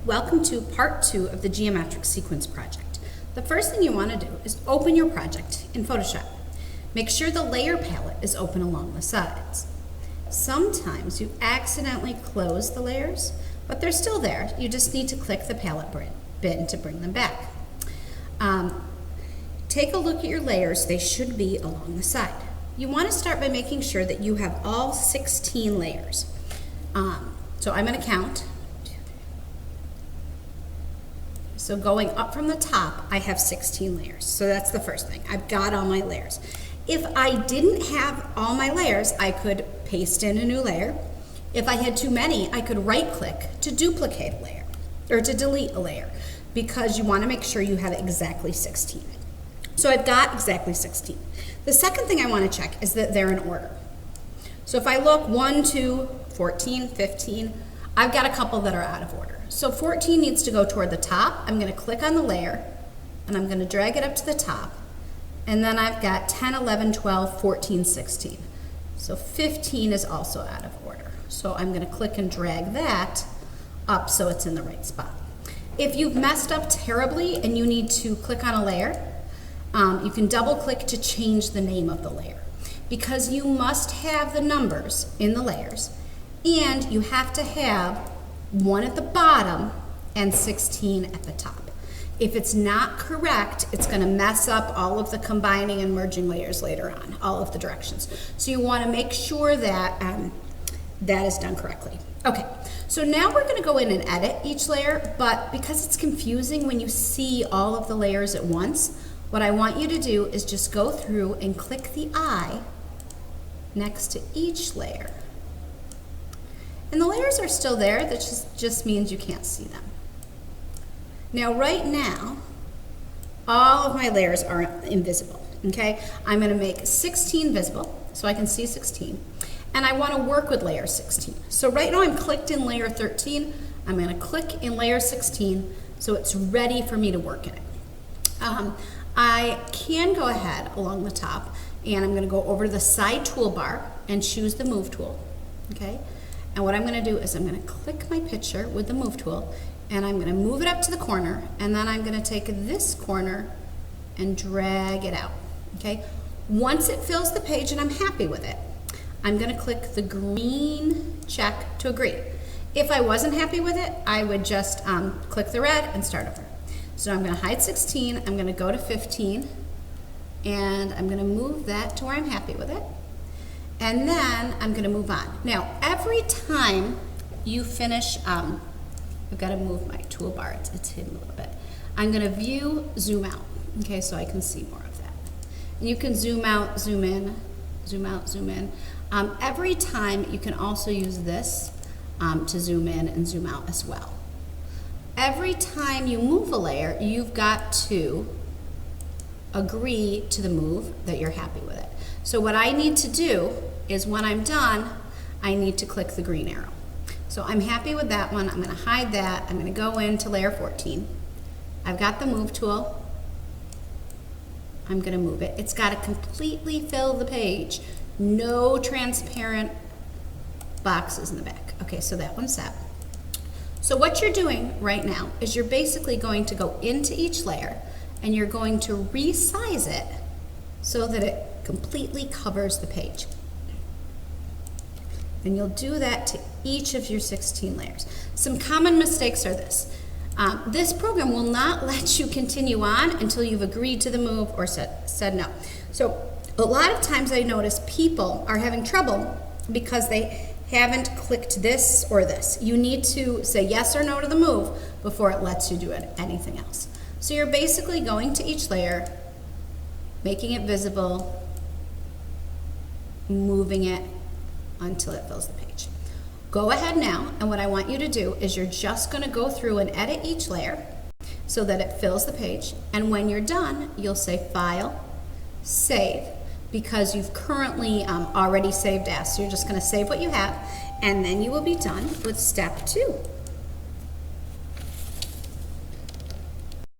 Welcome to part 2 of the geometric sequence project. The first thing you want to do is open your project in Photoshop. Make sure the layer palette is open along the sides. Sometimes you accidentally close the layers, but they're still there. You just need to click the palette bin to bring them back. Take a look at your layers. They should be along the side. You want to start by making sure that you have all 16 layers. So I'm going to count. So going up from the top, I have 16 layers. So that's the first thing. I've got all my layers. If I didn't have all my layers, I could paste in a new layer. If I had too many, I could right-click to duplicate a layer or to delete a layer because you want to make sure you have exactly 16. So I've got exactly 16. The second thing I want to check is that they're in order. So if I look 1, 2, 14, 15, I've got a couple that are out of order. So 14 needs to go toward the top. I'm going to click on the layer and I'm going to drag it up to the top. And then I've got 10, 11, 12, 14, 16. So 15 is also out of order. So I'm going to click and drag that up so it's in the right spot. If you've messed up terribly and you need to click on a layer, you can double click to change the name of the layer because you must have the numbers in the layers and you have to have 1 at the bottom and 16 at the top. If it's not correct, it's going to mess up all of the combining and merging layers later on, all of the directions. So you want to make sure that that is done correctly. Okay, so now we're going to go in and edit each layer, but because it's confusing when you see all of the layers at once, what I want you to do is just go through and click the eye next to each layer. And the layers are still there, that just means you can't see them. Now right now, all of my layers are invisible, okay? I'm gonna make 16 visible, so I can see 16. And I wanna work with layer 16. So right now I'm clicked in layer 13, I'm gonna click in layer 16, so it's ready for me to work in it. I can go ahead along the top, and I'm gonna go over to the side toolbar and choose the move tool, okay? And what I'm going to do is I'm going to click my picture with the move tool and I'm going to move it up to the corner and then I'm going to take this corner and drag it out. Okay? Once it fills the page and I'm happy with it, I'm going to click the green check to agree. If I wasn't happy with it, I would just click the red and start over. So I'm going to hide 16, I'm going to go to 15 and I'm going to move that to where I'm happy with it. And then I'm going to move on. Now, every time you finish, I've got to move my toolbar, it's hidden a little bit. I'm going to view, zoom out, okay, so I can see more of that. And you can zoom out, zoom in, zoom out, zoom in. Every time you can also use this to zoom in and zoom out as well. Every time you move a layer, you've got to agree to the move that you're happy with it. So what I need to do is when I'm done, I need to click the green arrow. So I'm happy with that one. I'm going to hide that. I'm going to go into layer 14. I've got the move tool. I'm going to move it. It's got to completely fill the page. No transparent boxes in the back. Okay, so that one's set. So what you're doing right now is you're basically going to go into each layer and you're going to resize it so that it completely covers the page. And you'll do that to each of your 16 layers. Some common mistakes are this. This program will not let you continue on until you've agreed to the move or said no. So a lot of times I notice people are having trouble because they haven't clicked this or this. You need to say yes or no to the move before it lets you do anything else. So you're basically going to each layer, making it visible, moving it until it fills the page. Go ahead now, and what I want you to do is you're just going to go through and edit each layer so that it fills the page, and when you're done, you'll say File, Save, because you've currently already saved as, so you're just going to save what you have, and then you will be done with step 2.